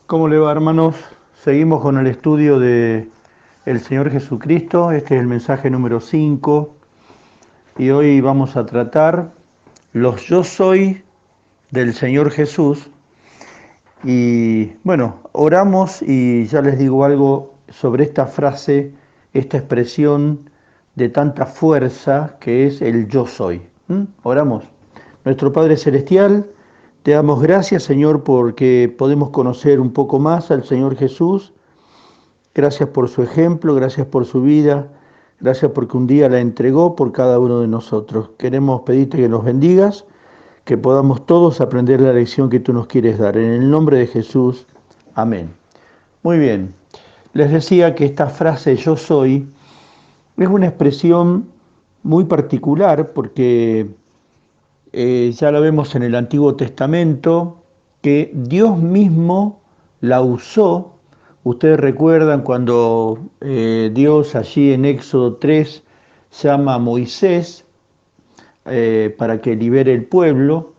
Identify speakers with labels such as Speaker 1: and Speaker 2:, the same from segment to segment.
Speaker 1: ¿Cómo le va, hermanos? Seguimos con el estudio de el Señor Jesucristo. Este es el mensaje número 5 y hoy vamos a tratar los yo soy del Señor Jesús. Y bueno, oramos y ya les digo algo sobre esta frase, esta expresión de tanta fuerza que es el yo soy. Oramos. Nuestro Padre Celestial, te damos gracias, Señor, porque podemos conocer un poco más al Señor Jesús. Gracias por su ejemplo, gracias por su vida, gracias porque un día la entregó por cada uno de nosotros. Queremos pedirte que nos bendigas, que podamos todos aprender la lección que tú nos quieres dar. En el nombre de Jesús, amén. Muy bien, les decía que esta frase yo soy es una expresión muy particular porque ya lo vemos en el Antiguo Testamento, que Dios mismo la usó. Ustedes recuerdan cuando Dios allí en Éxodo 3 llama a Moisés para que libere el pueblo,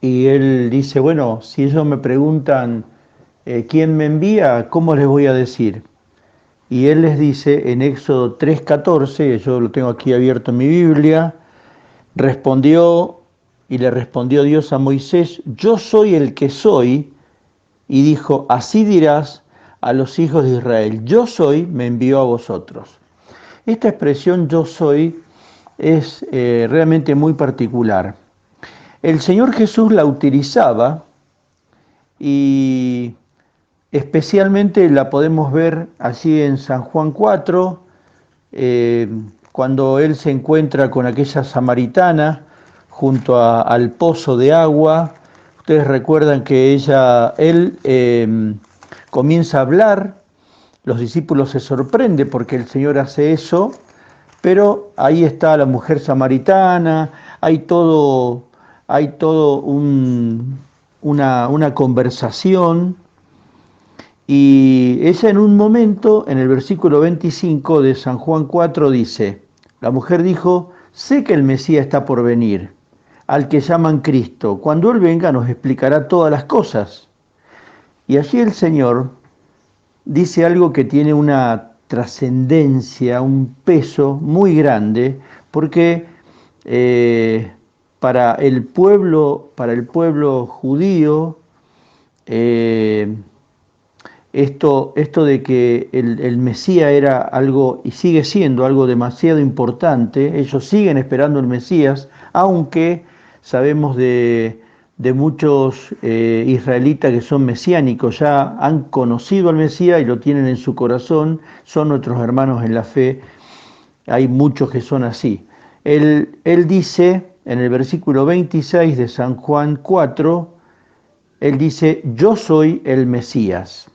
Speaker 1: y él dice, bueno, si ellos me preguntan quién me envía, ¿cómo les voy a decir? Y él les dice en Éxodo 3:14, yo lo tengo aquí abierto en mi Biblia, le respondió Dios a Moisés, yo soy el que soy, y dijo, así dirás a los hijos de Israel, yo soy, me envió a vosotros. Esta expresión yo soy es realmente muy particular. El Señor Jesús la utilizaba y especialmente la podemos ver allí en San Juan 4, cuando Él se encuentra con aquella samaritana junto al pozo de agua. Ustedes recuerdan que él comienza a hablar, los discípulos se sorprenden porque el Señor hace eso, pero ahí está la mujer samaritana, hay todo una conversación, y ella en un momento, en el versículo 25 de San Juan 4 dice, la mujer dijo, sé que el Mesías está por venir, al que llaman Cristo. Cuando Él venga nos explicará todas las cosas. Y allí el Señor dice algo que tiene una trascendencia, un peso muy grande, porque para el pueblo judío, esto de que el Mesías era algo, y sigue siendo algo demasiado importante. Ellos siguen esperando el Mesías, aunque sabemos de muchos israelitas que son mesiánicos, ya han conocido al Mesías y lo tienen en su corazón, son nuestros hermanos en la fe, hay muchos que son así. Él dice, en el versículo 26 de San Juan 4, él dice, yo soy el Mesías.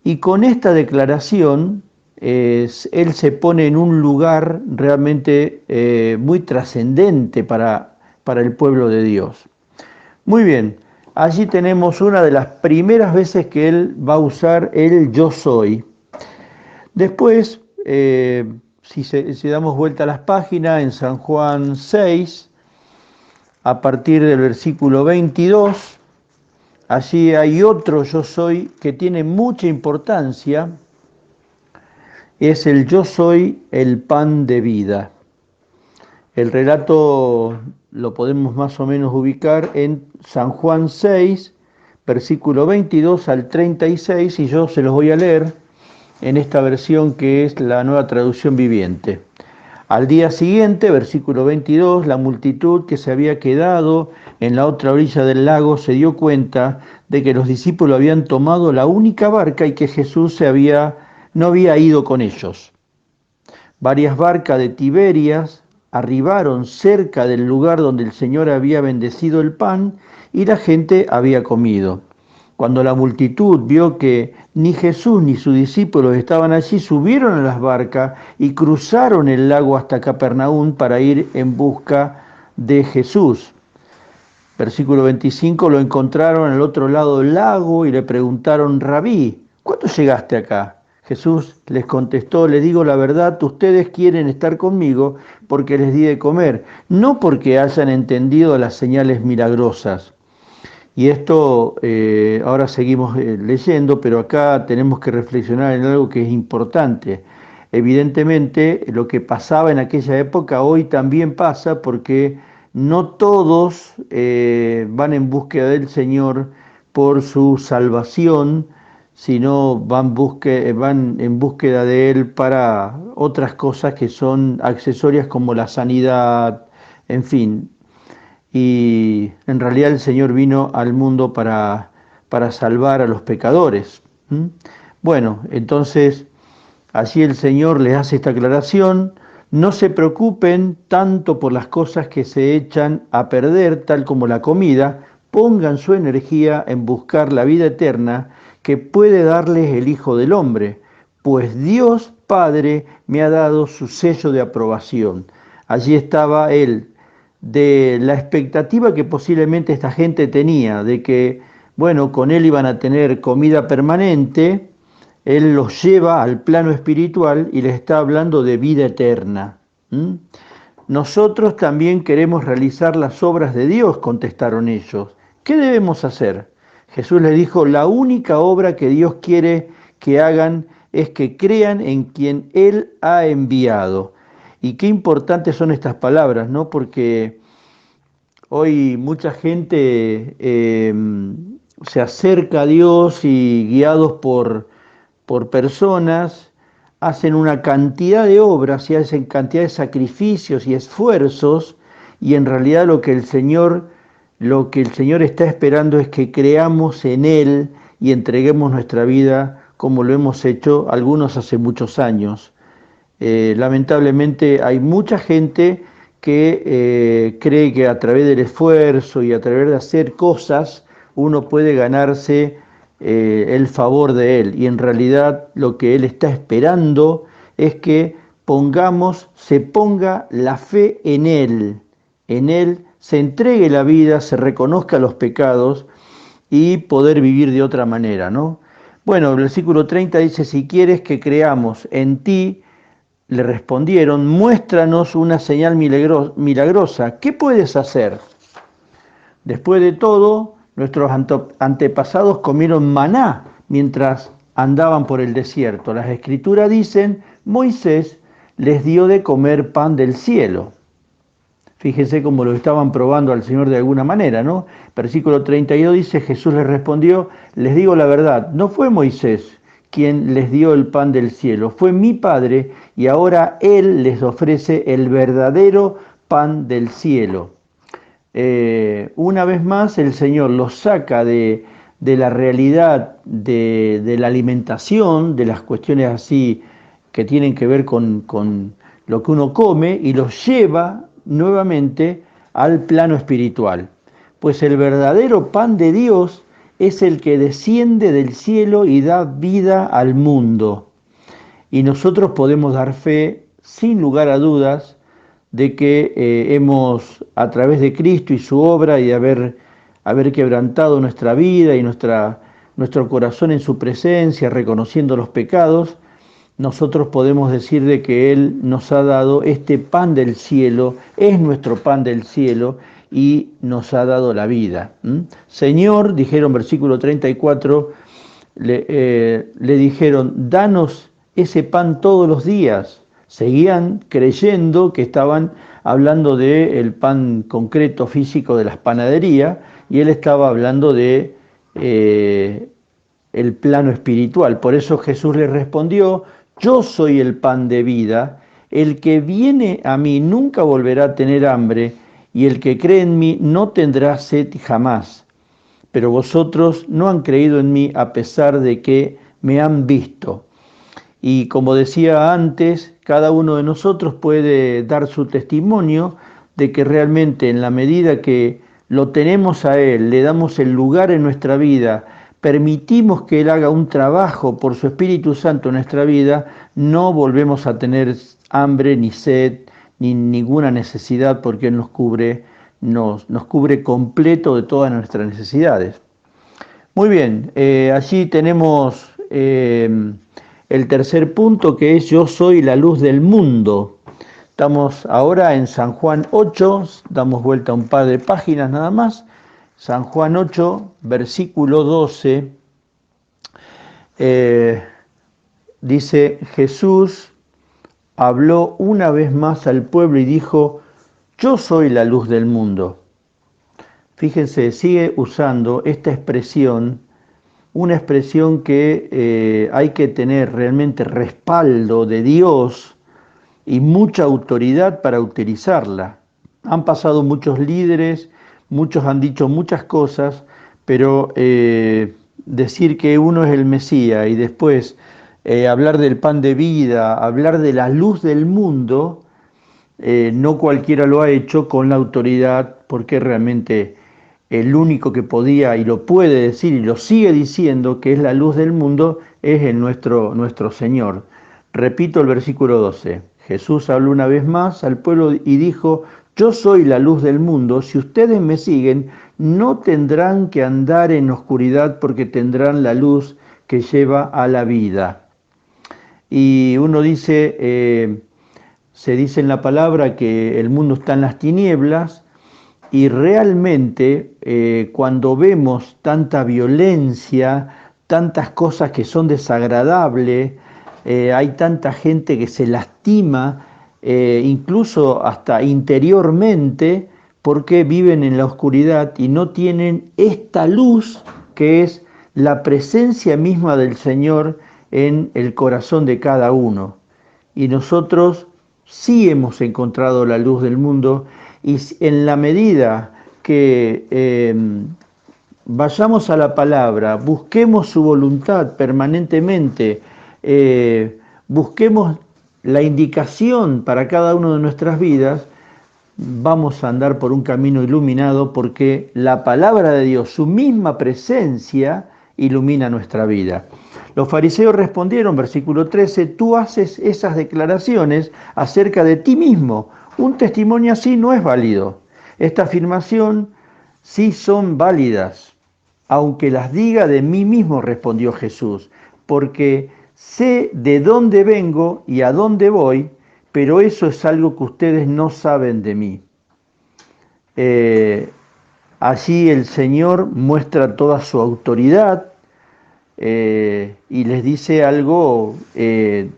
Speaker 1: Y con esta declaración, él se pone en un lugar realmente muy trascendente para el pueblo de Dios. Muy bien, allí tenemos una de las primeras veces que él va a usar el yo soy. Después, si damos vuelta a las páginas, en San Juan 6, a partir del versículo 22, allí hay otro yo soy que tiene mucha importancia, es el yo soy el pan de vida. El relato lo podemos más o menos ubicar en San Juan 6, versículo 22 al 36, y yo se los voy a leer en esta versión que es la Nueva Traducción Viviente. Al día siguiente, versículo 22, la multitud que se había quedado en la otra orilla del lago se dio cuenta de que los discípulos habían tomado la única barca y que Jesús no había ido con ellos. Varias barcas de Tiberias arribaron cerca del lugar donde el Señor había bendecido el pan y la gente había comido. Cuando la multitud vio que ni Jesús ni sus discípulos estaban allí, subieron a las barcas y cruzaron el lago hasta Capernaum para ir en busca de Jesús. Versículo 25, lo encontraron al otro lado del lago y le preguntaron, Rabí, ¿cuándo llegaste acá? Jesús les contestó, les digo la verdad, ustedes quieren estar conmigo porque les di de comer, no porque hayan entendido las señales milagrosas. Y esto, ahora seguimos leyendo, pero acá tenemos que reflexionar en algo que es importante. Evidentemente, lo que pasaba en aquella época hoy también pasa porque no todos van en búsqueda del Señor por su salvación, sino van en búsqueda de Él para otras cosas que son accesorias como la sanidad, en fin. Y en realidad el Señor vino al mundo para salvar a los pecadores. ¿Mm? Bueno, entonces allí el Señor les hace esta aclaración: no se preocupen tanto por las cosas que se echan a perder, tal como la comida, pongan su energía en buscar la vida eterna que puede darles el Hijo del Hombre, pues Dios Padre me ha dado su sello de aprobación. Allí estaba Él, de la expectativa que posiblemente esta gente tenía, de que, bueno, con Él iban a tener comida permanente. Él los lleva al plano espiritual y les está hablando de vida eterna. ¿Mm? Nosotros también queremos realizar las obras de Dios, contestaron ellos. ¿Qué debemos hacer? Jesús les dijo: la única obra que Dios quiere que hagan es que crean en quien Él ha enviado. Y qué importantes son estas palabras, ¿no? Porque hoy mucha gente se acerca a Dios y guiados por personas, hacen una cantidad de obras y hacen cantidad de sacrificios y esfuerzos, y en realidad lo que el Señor está esperando es que creamos en Él y entreguemos nuestra vida como lo hemos hecho algunos hace muchos años. Lamentablemente hay mucha gente que cree que a través del esfuerzo y a través de hacer cosas uno puede ganarse el favor de Él. Y en realidad lo que Él está esperando es que se ponga la fe en Él, se entregue la vida, se reconozca los pecados y poder vivir de otra manera, ¿no? Bueno, el versículo 30 dice: si quieres que creamos en ti, le respondieron, muéstranos una señal milagrosa. ¿Qué puedes hacer? Después de todo, nuestros antepasados comieron maná mientras andaban por el desierto. Las Escrituras dicen: Moisés les dio de comer pan del cielo. Fíjense cómo lo estaban probando al Señor de alguna manera, ¿no? Versículo 32 dice: Jesús les respondió: les digo la verdad, no fue Moisés quien les dio el pan del cielo, fue mi Padre, y ahora Él les ofrece el verdadero pan del cielo. Una vez más el Señor los saca de la realidad de la alimentación, de las cuestiones así que tienen que ver con lo que uno come, y los lleva nuevamente al plano espiritual. Pues el verdadero pan de Dios es el que desciende del cielo y da vida al mundo. Y nosotros podemos dar fe, sin lugar a dudas, de que hemos, a través de Cristo y su obra, y de haber quebrantado nuestra vida y nuestro corazón en su presencia, reconociendo los pecados, nosotros podemos decir de que Él nos ha dado este pan del cielo, es nuestro pan del cielo, y nos ha dado la vida. Señor, dijeron, versículo 34, le dijeron: danos ese pan todos los días. Seguían creyendo que estaban hablando del pan concreto físico de las panaderías, y Él estaba hablando de el plano espiritual. Por eso Jesús les respondió: yo soy el pan de vida, el que viene a mí nunca volverá a tener hambre, y el que cree en mí no tendrá sed jamás. Pero vosotros no han creído en mí a pesar de que me han visto. Y como decía antes, cada uno de nosotros puede dar su testimonio de que realmente, en la medida que lo tenemos a Él, le damos el lugar en nuestra vida, permitimos que Él haga un trabajo por su Espíritu Santo en nuestra vida, no volvemos a tener hambre ni sed ni ninguna necesidad, porque Él nos cubre completo de todas nuestras necesidades. Muy bien, allí tenemos el tercer punto, que es: yo soy la luz del mundo. Estamos ahora en San Juan 8, damos vuelta un par de páginas nada más, San Juan 8, versículo 12, dice, Jesús habló una vez más al pueblo y dijo, yo soy la luz del mundo. Fíjense, sigue usando esta expresión, una expresión que hay que tener realmente respaldo de Dios y mucha autoridad para utilizarla. Han pasado muchos líderes, muchos han dicho muchas cosas, pero decir que uno es el Mesías y después hablar del pan de vida, hablar de la luz del mundo, no cualquiera lo ha hecho con la autoridad, porque realmente el único que podía y lo puede decir y lo sigue diciendo que es la luz del mundo es nuestro Señor. Repito el versículo 12. Jesús habló una vez más al pueblo y dijo, yo soy la luz del mundo, si ustedes me siguen, no tendrán que andar en oscuridad porque tendrán la luz que lleva a la vida. Y uno dice, se dice en la palabra que el mundo está en las tinieblas, y realmente cuando vemos tanta violencia, tantas cosas que son desagradables, hay tanta gente que se lastima, incluso hasta interiormente, porque viven en la oscuridad y no tienen esta luz que es la presencia misma del Señor en el corazón de cada uno. Y nosotros sí hemos encontrado la luz del mundo, y en la medida que vayamos a la palabra, busquemos su voluntad permanentemente, busquemos la indicación para cada una de nuestras vidas, vamos a andar por un camino iluminado porque la palabra de Dios, su misma presencia, ilumina nuestra vida. Los fariseos respondieron, versículo 13, tú haces esas declaraciones acerca de ti mismo. Un testimonio así no es válido. Esta afirmación sí son válidas, aunque las diga de mí mismo, respondió Jesús, porque sé de dónde vengo y a dónde voy, pero eso es algo que ustedes no saben de mí. Allí el Señor muestra toda su autoridad y les dice algo,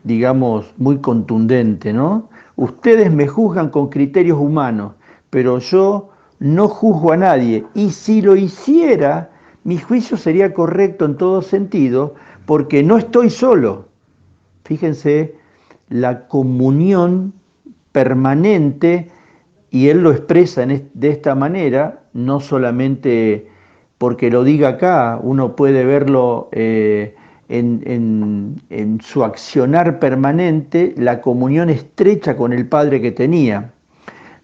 Speaker 1: digamos, muy contundente, ¿no? Ustedes me juzgan con criterios humanos, pero yo no juzgo a nadie, y si lo hiciera, mi juicio sería correcto en todo sentido, porque no estoy solo. Fíjense la comunión permanente, y él lo expresa de esta manera, no solamente porque lo diga acá, uno puede verlo en su accionar permanente, la comunión estrecha con el Padre que tenía.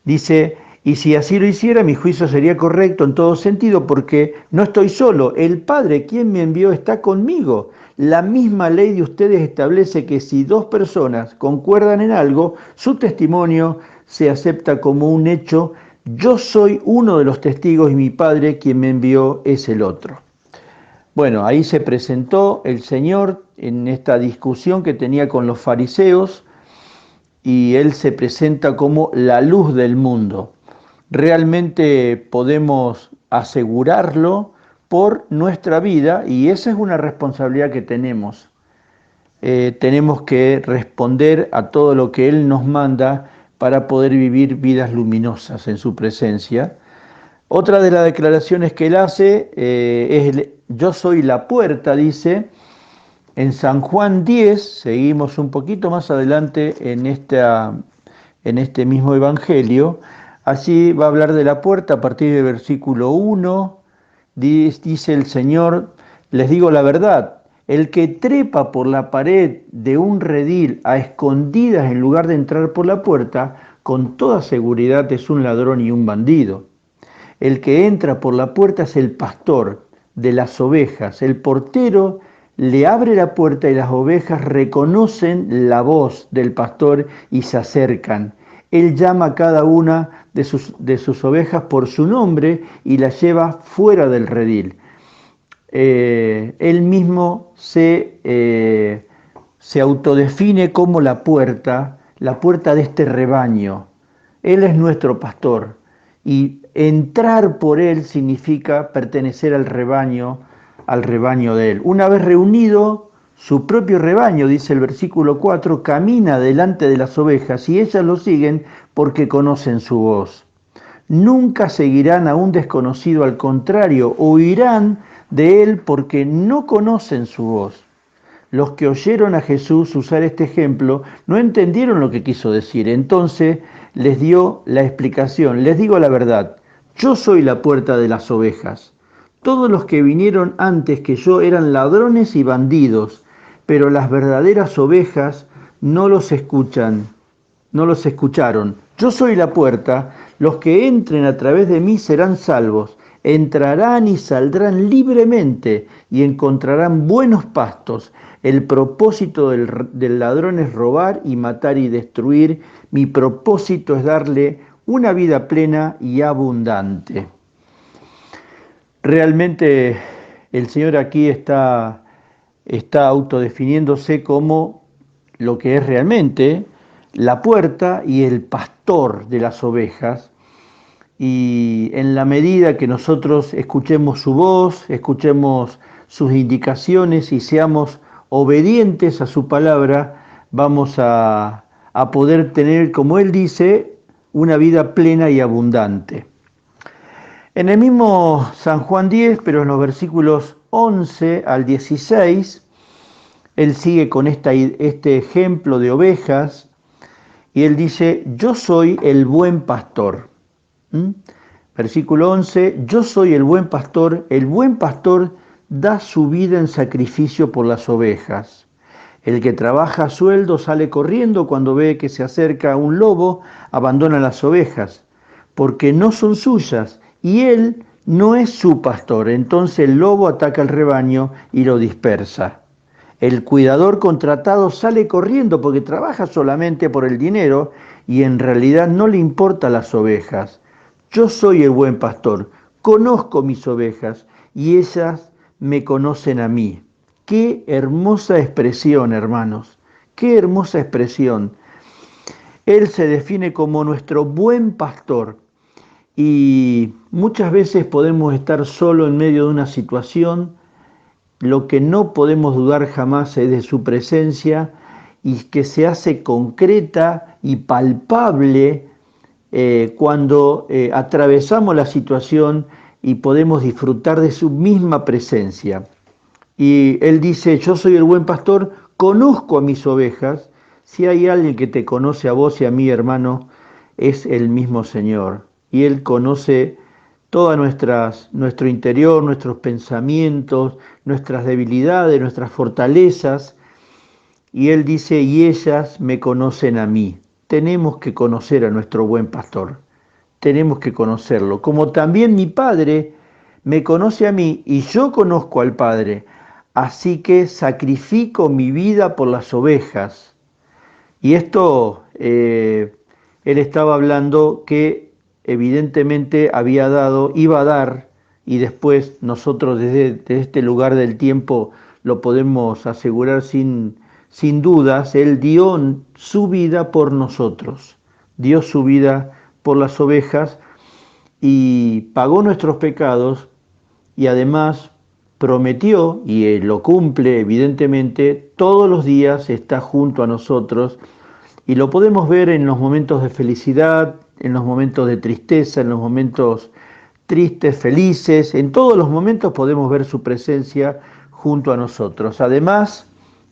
Speaker 1: Dice, y si así lo hiciera, mi juicio sería correcto en todo sentido, porque no estoy solo, el Padre, quien me envió, está conmigo. La misma ley de ustedes establece que si dos personas concuerdan en algo, su testimonio se acepta como un hecho. Yo soy uno de los testigos y mi Padre, quien me envió, es el otro. Bueno, ahí se presentó el Señor en esta discusión que tenía con los fariseos, y Él se presenta como la luz del mundo. Realmente podemos asegurarlo por nuestra vida, y esa es una responsabilidad que tenemos. Tenemos que responder a todo lo que Él nos manda para poder vivir vidas luminosas en su presencia. Otra de las declaraciones que Él hace es, yo soy la puerta, dice. En San Juan 10, seguimos un poquito más adelante en este mismo evangelio, allí va a hablar de la puerta a partir del versículo 1, dice el Señor, les digo la verdad, el que trepa por la pared de un redil a escondidas en lugar de entrar por la puerta, con toda seguridad es un ladrón y un bandido. El que entra por la puerta es el pastor de las ovejas, el portero le abre la puerta y las ovejas reconocen la voz del pastor y se acercan. Él llama a cada una de sus ovejas por su nombre y las lleva fuera del redil. Él mismo se autodefine como la puerta de este rebaño. Él es nuestro pastor y entrar por él significa pertenecer al rebaño de él. Una vez reunido, su propio rebaño, dice el versículo 4, camina delante de las ovejas y ellas lo siguen porque conocen su voz. Nunca seguirán a un desconocido, al contrario, huirán de él porque no conocen su voz. Los que oyeron a Jesús usar este ejemplo no entendieron lo que quiso decir. Entonces les dio la explicación. Les digo la verdad, yo soy la puerta de las ovejas. Todos los que vinieron antes que yo eran ladrones y bandidos, pero las verdaderas ovejas no los escuchan, no los escucharon. Yo soy la puerta, los que entren a través de mí serán salvos. Entrarán y saldrán libremente y encontrarán buenos pastos. El propósito del ladrón es robar y matar y destruir. Mi propósito es darle una vida plena y abundante. Realmente el Señor aquí está autodefiniéndose como lo que es realmente la puerta y el pastor de las ovejas. Y en la medida que nosotros escuchemos su voz, escuchemos sus indicaciones y seamos obedientes a su palabra, vamos a poder tener, como Él dice, una vida plena y abundante. En el mismo San Juan 10, pero en los versículos 11 al 16, Él sigue con este ejemplo de ovejas y Él dice, yo soy el buen pastor. Versículo 11, yo soy el buen pastor da su vida en sacrificio por las ovejas. El que trabaja a sueldo sale corriendo cuando ve que se acerca un lobo, abandona las ovejas, porque no son suyas, y él no es su pastor. Entonces el lobo ataca al rebaño y lo dispersa. El cuidador contratado sale corriendo porque trabaja solamente por el dinero y en realidad no le importan las ovejas. Yo soy el buen pastor, conozco mis ovejas y ellas me conocen a mí. Qué hermosa expresión, hermanos, qué hermosa expresión. Él se define como nuestro buen pastor y muchas veces podemos estar solo en medio de una situación. Lo que no podemos dudar jamás es de su presencia y que se hace concreta y palpable cuando atravesamos la situación y podemos disfrutar de su misma presencia. Y Él dice, yo soy el buen pastor, conozco a mis ovejas. Si hay alguien que te conoce a vos y a mí, hermano, es el mismo Señor. Y Él conoce todo nuestro interior, nuestros pensamientos, nuestras debilidades, nuestras fortalezas. Y Él dice, y ellas me conocen a mí. Tenemos que conocer a nuestro buen pastor. Tenemos que conocerlo. Como también mi Padre me conoce a mí y yo conozco al Padre. Así que sacrifico mi vida por las ovejas. Y esto, Él estaba hablando que evidentemente iba a dar, y después nosotros desde este lugar del tiempo lo podemos asegurar sin dudas, Él dio su vida por nosotros, dio su vida por las ovejas y pagó nuestros pecados y además prometió, y lo cumple evidentemente, todos los días está junto a nosotros y lo podemos ver en los momentos de felicidad, en los momentos de tristeza, en los momentos tristes, felices, en todos los momentos podemos ver su presencia junto a nosotros. Además,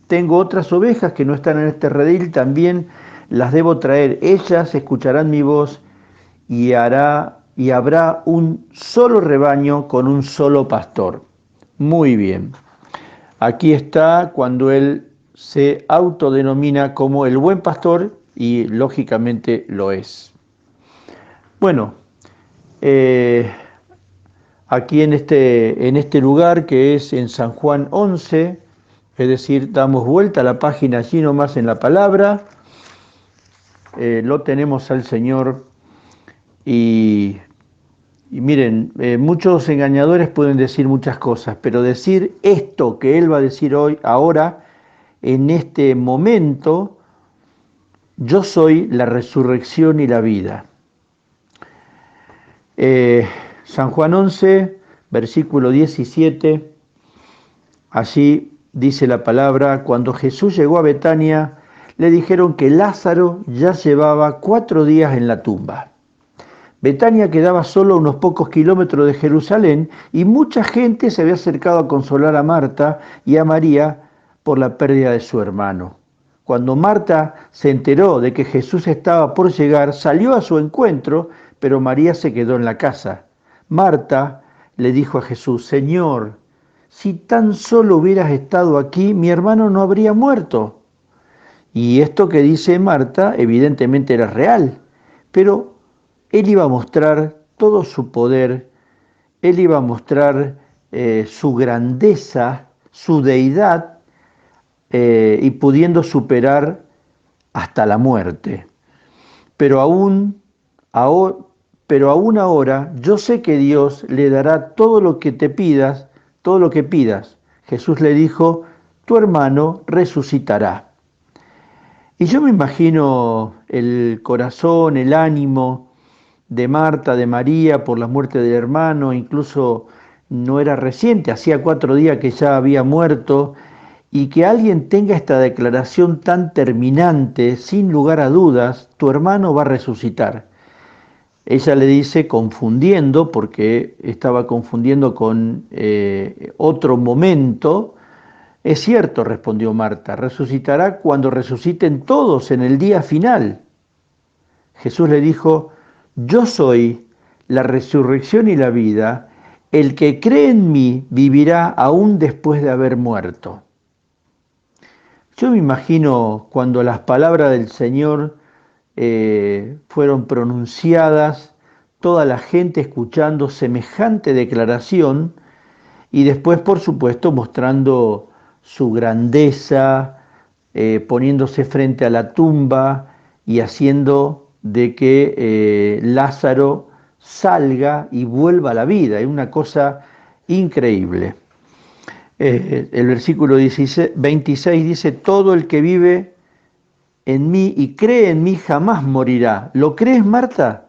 Speaker 1: tengo otras ovejas que no están en este redil, también las debo traer. Ellas escucharán mi voz y habrá un solo rebaño con un solo pastor. Muy bien. Aquí está cuando Él se autodenomina como el buen pastor y lógicamente lo es. Bueno, aquí en este lugar que es en San Juan 11, es decir, damos vuelta a la página allí nomás en la palabra, lo tenemos al Señor y miren, muchos engañadores pueden decir muchas cosas, pero decir esto que Él va a decir ahora, en este momento, yo soy la resurrección y la vida. Eh, San Juan 11, versículo 17, allí dice la palabra: cuando Jesús llegó a Betania, le dijeron que Lázaro ya llevaba 4 días en la tumba. Betania quedaba solo a unos pocos kilómetros de Jerusalén y mucha gente se había acercado a consolar a Marta y a María por la pérdida de su hermano. Cuando Marta se enteró de que Jesús estaba por llegar, salió a su encuentro, pero María se quedó en la casa. Marta le dijo a Jesús: Señor, si tan solo hubieras estado aquí, mi hermano no habría muerto. Y esto que dice Marta evidentemente era real, pero él iba a mostrar todo su poder, él iba a mostrar su grandeza, su deidad, y pudiendo superar hasta la muerte. Pero aho- pero aún ahora yo sé que Dios le dará todo lo que te pidas, todo lo que pidas. Jesús le dijo: tu hermano resucitará. Y yo me imagino el corazón, el ánimo de Marta, de María por la muerte del hermano. Incluso no era reciente, hacía 4 días que ya había muerto, y que alguien tenga esta declaración tan terminante, sin lugar a dudas: tu hermano va a resucitar. Ella le dice, confundiendo, porque estaba confundiendo con otro momento. Es cierto, respondió Marta, resucitará cuando resuciten todos en el día final. Jesús le dijo: yo soy la resurrección y la vida. El que cree en mí vivirá aún después de haber muerto. Yo me imagino cuando las palabras del Señor fueron pronunciadas, toda la gente escuchando semejante declaración, y después, por supuesto, mostrando su grandeza, poniéndose frente a la tumba y haciendo de que Lázaro salga y vuelva a la vida. Es una cosa increíble. El versículo 26 dice: todo el que vive en mí y cree en mí jamás morirá. ¿Lo crees, Marta?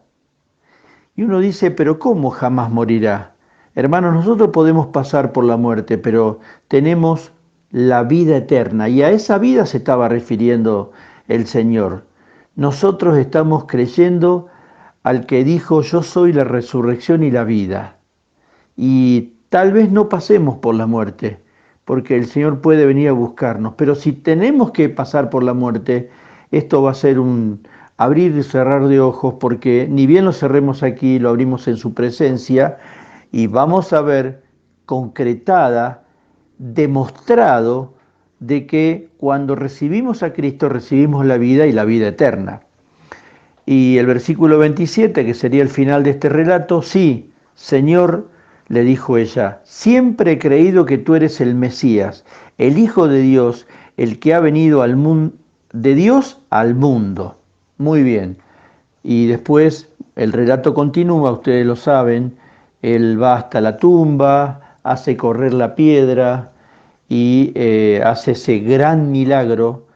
Speaker 1: Y uno dice: pero ¿cómo jamás morirá? Hermanos, nosotros podemos pasar por la muerte, pero tenemos la vida eterna. Y a esa vida se estaba refiriendo el Señor. Nosotros estamos creyendo al que dijo: yo soy la resurrección y la vida. Y tal vez no pasemos por la muerte, porque el Señor puede venir a buscarnos. Pero si tenemos que pasar por la muerte, esto va a ser un abrir y cerrar de ojos, porque ni bien lo cerremos aquí, lo abrimos en su presencia y vamos a ver concretada, demostrado, de que cuando recibimos a Cristo recibimos la vida y la vida eterna. Y el versículo 27, que sería el final de este relato: sí, Señor, le dijo ella, siempre he creído que tú eres el Mesías, el Hijo de Dios, el que ha venido al mundo, de Dios al mundo. Muy bien. Y después el relato continúa, ustedes lo saben. Él va hasta la tumba, hace correr la piedra y hace ese gran milagro,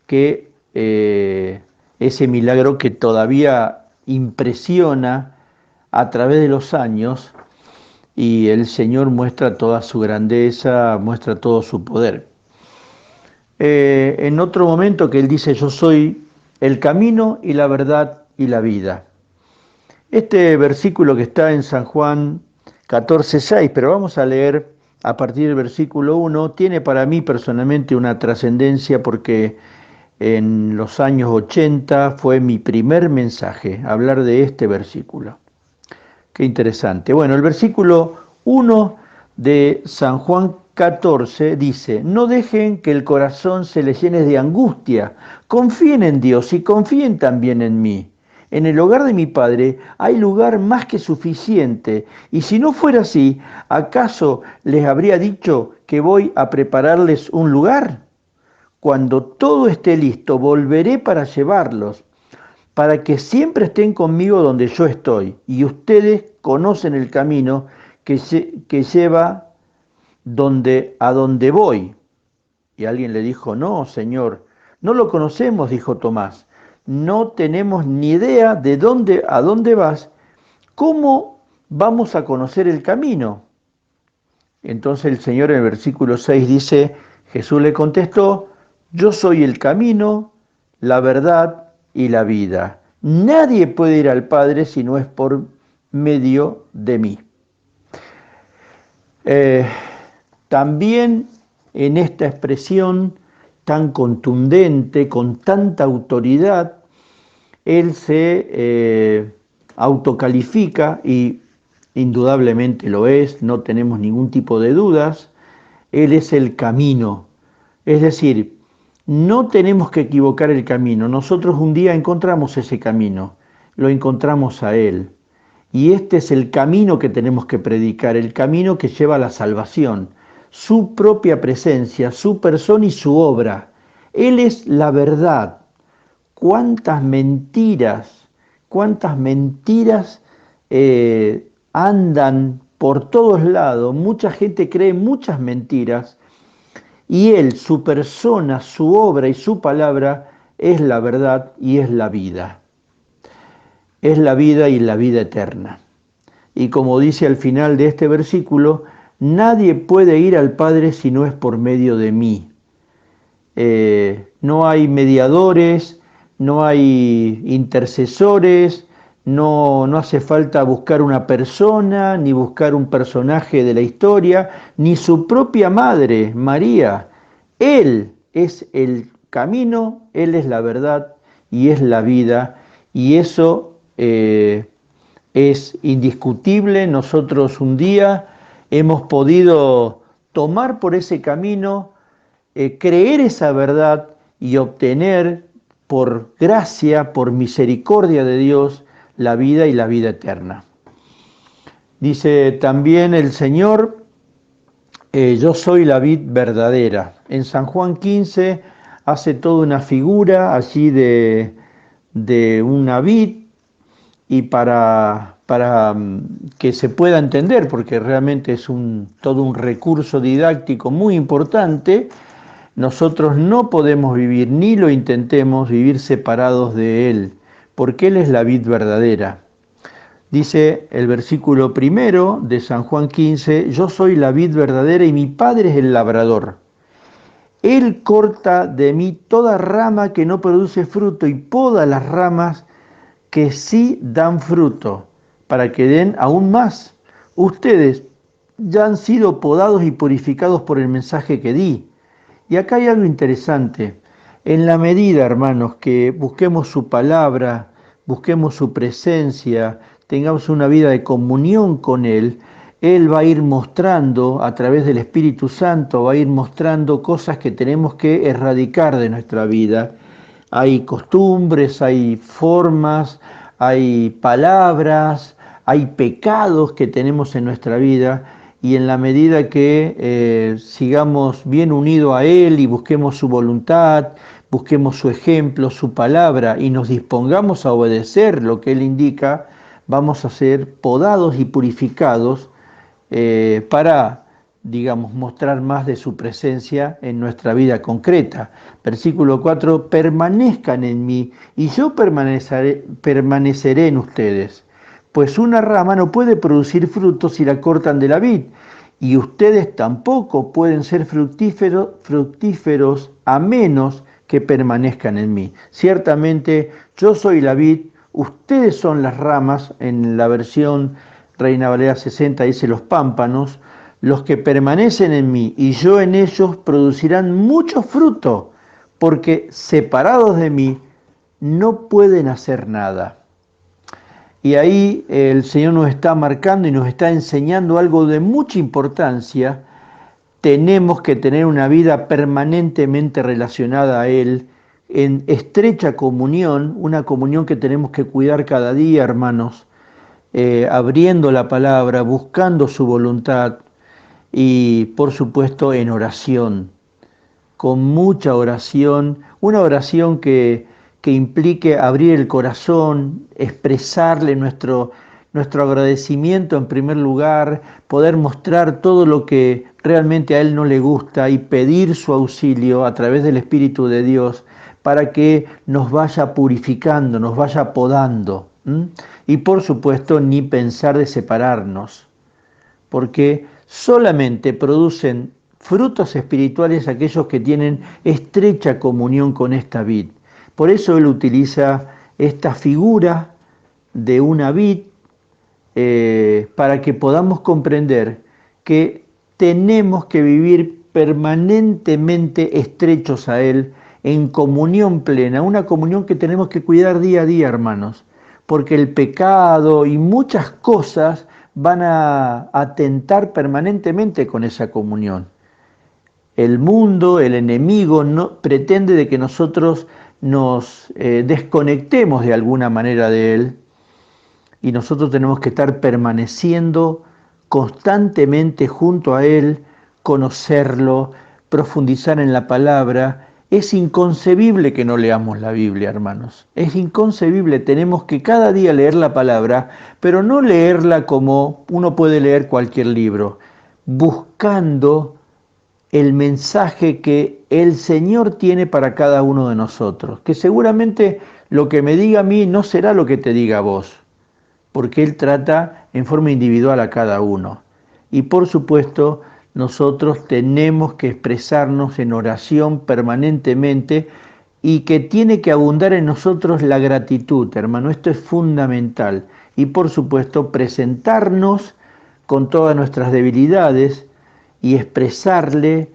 Speaker 1: que ese milagro que todavía impresiona a través de los años, y el Señor muestra toda su grandeza, muestra todo su poder. En otro momento que Él dice: yo soy el camino y la verdad y la vida. Este versículo que está en San Juan 14:6, pero vamos a leer a partir del versículo 1, tiene para mí personalmente una trascendencia, porque en los años 80 fue mi primer mensaje, hablar de este versículo. Qué interesante. Bueno, el versículo 1 de San Juan 14 dice: no dejen que el corazón se les llene de angustia, confíen en Dios y confíen también en mí. En el hogar de mi Padre hay lugar más que suficiente, y si no fuera así, ¿acaso les habría dicho que voy a prepararles un lugar? Cuando todo esté listo, volveré para llevarlos, para que siempre estén conmigo donde yo estoy. Y ustedes conocen el camino que lleva a donde voy. Y alguien le dijo: no, Señor, no lo conocemos, dijo Tomás. No tenemos ni idea de a dónde vas. ¿cómo vamos a conocer el camino? Entonces el Señor en el versículo 6 dice, Jesús le contestó, yo soy el camino, la verdad y la vida. Nadie puede ir al Padre si no es por medio de mí. También en esta expresión tan contundente, con tanta autoridad, Él se autocalifica y indudablemente lo es, no tenemos ningún tipo de dudas. Él es el camino. Es decir, no tenemos que equivocar el camino. Nosotros un día encontramos ese camino, lo encontramos a Él. Y este es el camino que tenemos que predicar, el camino que lleva a la salvación, su propia presencia, su persona y su obra. Él es la verdad. Cuántas mentiras andan por todos lados. Mucha gente cree muchas mentiras y Él, su persona, su obra y su palabra es la verdad y es la vida. Es la vida y la vida eterna. Y como dice al final de este versículo, nadie puede ir al Padre si no es por medio de mí. No hay mediadores, no hay intercesores, no hace falta buscar una persona, ni buscar un personaje de la historia, ni su propia madre, María. Él es el camino, Él es la verdad y es la vida, y eso es indiscutible. Nosotros un día hemos podido tomar por ese camino, creer esa verdad y obtener por gracia, por misericordia de Dios, la vida y la vida eterna. Dice también el Señor, yo soy la vid verdadera. En San Juan 15 hace toda una figura allí de una vid, y para que se pueda entender, porque realmente es todo un recurso didáctico muy importante, nosotros no podemos vivir, ni lo intentemos, vivir separados de Él, porque Él es la vid verdadera. Dice el versículo 1 de San Juan 15, yo soy la vid verdadera y mi Padre es el labrador. Él corta de mí toda rama que no produce fruto y poda las ramas que sí dan fruto, para que den aún más. Ustedes ya han sido podados y purificados por el mensaje que di. Y acá hay algo interesante. En la medida, hermanos, que busquemos su palabra, busquemos su presencia, tengamos una vida de comunión con Él, Él va a ir mostrando, a través del Espíritu Santo, va a ir mostrando cosas que tenemos que erradicar de nuestra vida. Hay costumbres, hay formas, hay palabras, hay pecados que tenemos en nuestra vida, y en la medida que sigamos bien unidos a Él y busquemos su voluntad, busquemos su ejemplo, su palabra, y nos dispongamos a obedecer lo que Él indica, vamos a ser podados y purificados para, digamos, mostrar más de su presencia en nuestra vida concreta. Versículo 4, permanezcan en mí y yo permaneceré en ustedes, pues una rama no puede producir frutos si la cortan de la vid, y ustedes tampoco pueden ser fructíferos a menos que permanezcan en mí. Ciertamente yo soy la vid, ustedes son las ramas. En la versión Reina Valera 60 dice los pámpanos. Los que permanecen en mí y yo en ellos producirán mucho fruto, porque separados de mí no pueden hacer nada. Y ahí el Señor nos está marcando y nos está enseñando algo de mucha importancia. Tenemos que tener una vida permanentemente relacionada a Él, en estrecha comunión, una comunión que tenemos que cuidar cada día, hermanos, abriendo la palabra, buscando su voluntad, y por supuesto en oración, con mucha oración, una oración que implique abrir el corazón, expresarle nuestro agradecimiento en primer lugar, poder mostrar todo lo que realmente a Él no le gusta y pedir su auxilio a través del Espíritu de Dios para que nos vaya purificando, nos vaya podando. ¿m? Y por supuesto, ni pensar de separarnos, porque solamente producen frutos espirituales aquellos que tienen estrecha comunión con esta vid. Por eso él utiliza esta figura de una vid para que podamos comprender que tenemos que vivir permanentemente estrechos a Él, en comunión plena, una comunión que tenemos que cuidar día a día, hermanos, porque el pecado y muchas cosas van a atentar permanentemente con esa comunión. El mundo, el enemigo, no, pretende de que nosotros nos desconectemos de alguna manera de Él, y nosotros tenemos que estar permaneciendo constantemente junto a Él, conocerlo, profundizar en la palabra. Es inconcebible que no leamos la Biblia, hermanos. Es inconcebible. Tenemos que cada día leer la palabra, pero no leerla como uno puede leer cualquier libro, buscando el mensaje que el Señor tiene para cada uno de nosotros, que seguramente lo que me diga a mí no será lo que te diga a vos, porque Él trata en forma individual a cada uno. Y por supuesto, nosotros tenemos que expresarnos en oración permanentemente y que tiene que abundar en nosotros la gratitud, hermano. Esto es fundamental. Y por supuesto, presentarnos con todas nuestras debilidades y expresarle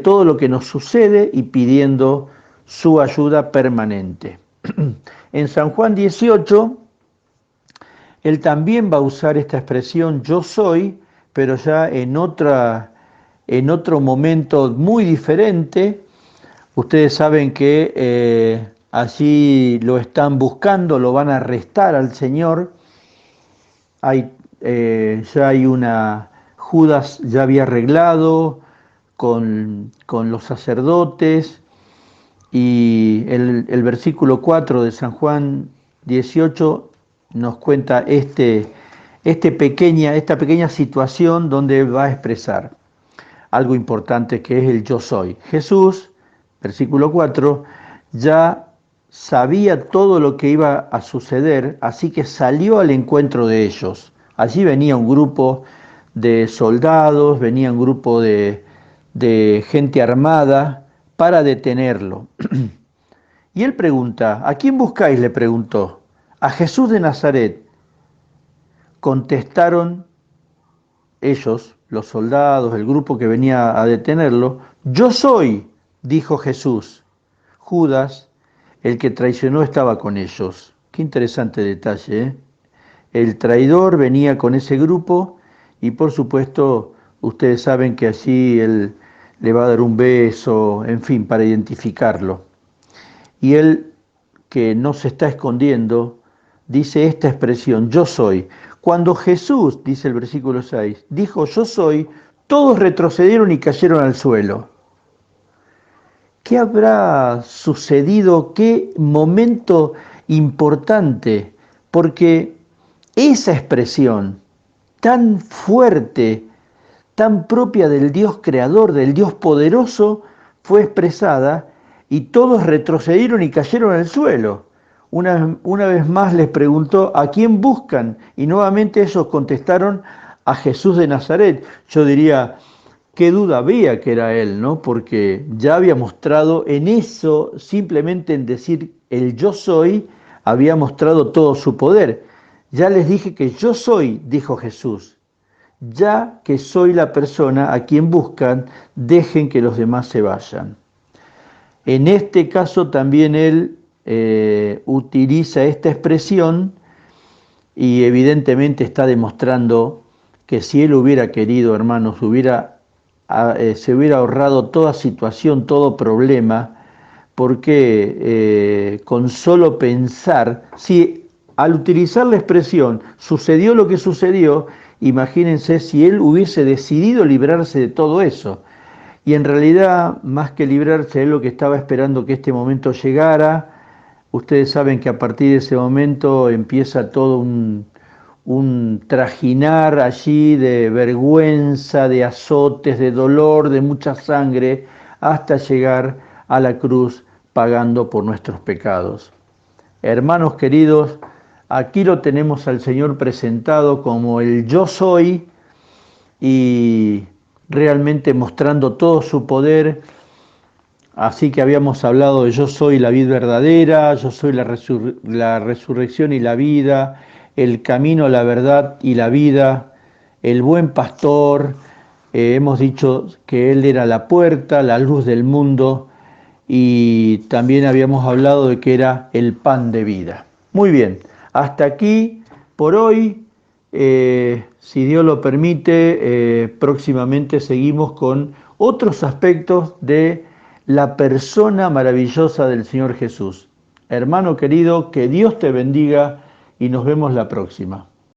Speaker 1: todo lo que nos sucede y pidiendo su ayuda permanente. En San Juan 18, él también va a usar esta expresión yo soy, pero ya en otro momento muy diferente. Ustedes saben que allí lo están buscando, lo van a arrestar al Señor. Ya hay Judas ya había arreglado con los sacerdotes, y el versículo 4 de San Juan 18 nos cuenta esta pequeña situación donde va a expresar algo importante, que es el yo soy. Jesús, versículo 4, ya sabía todo lo que iba a suceder, así que salió al encuentro de ellos. Allí venía un grupo de soldados, venía un grupo de gente armada para detenerlo. Y él pregunta, ¿a quién buscáis?, le preguntó. A Jesús de Nazaret. Contestaron ellos, los soldados, el grupo que venía a detenerlo. Yo soy, dijo Jesús. Judas, el que traicionó, estaba con ellos. Qué interesante detalle, ¿eh? El traidor venía con ese grupo y por supuesto ustedes saben que allí él le va a dar un beso, en fin, para identificarlo. Y él, que no se está escondiendo, dice esta expresión, yo soy. Cuando Jesús, dice el versículo 6, dijo yo soy, todos retrocedieron y cayeron al suelo. ¿Qué habrá sucedido? ¿Qué momento importante? Porque esa expresión tan fuerte, tan propia del Dios creador, del Dios poderoso, fue expresada y todos retrocedieron y cayeron al suelo. Una vez más les preguntó, ¿a quién buscan? Y nuevamente ellos contestaron, a Jesús de Nazaret. Yo diría, qué duda había que era Él, ¿no? Porque ya había mostrado en eso, simplemente en decir el yo soy, había mostrado todo su poder. Ya les dije que yo soy, dijo Jesús. Ya que soy la persona a quien buscan, dejen que los demás se vayan. En este caso también él utiliza esta expresión y evidentemente está demostrando que si él hubiera querido, hermanos, se hubiera ahorrado toda situación, todo problema, porque con solo pensar, si al utilizar la expresión sucedió lo que sucedió, imagínense si él hubiese decidido librarse de todo eso. Y en realidad, más que librarse, él lo que estaba esperando que este momento llegara. Ustedes saben que a partir de ese momento empieza todo un trajinar allí de vergüenza, de azotes, de dolor, de mucha sangre, hasta llegar a la cruz pagando por nuestros pecados. Hermanos queridos, aquí lo tenemos al Señor presentado como el yo soy y realmente mostrando todo su poder. Así que habíamos hablado de yo soy la vid verdadera, yo soy la resurrección y la vida, el camino, la verdad y la vida, el buen pastor. Hemos dicho que Él era la puerta, la luz del mundo, y también habíamos hablado de que era el pan de vida. Muy bien, hasta aquí por hoy. Si Dios lo permite, próximamente seguimos con otros aspectos de la persona maravillosa del Señor Jesús. Hermano querido, que Dios te bendiga y nos vemos la próxima.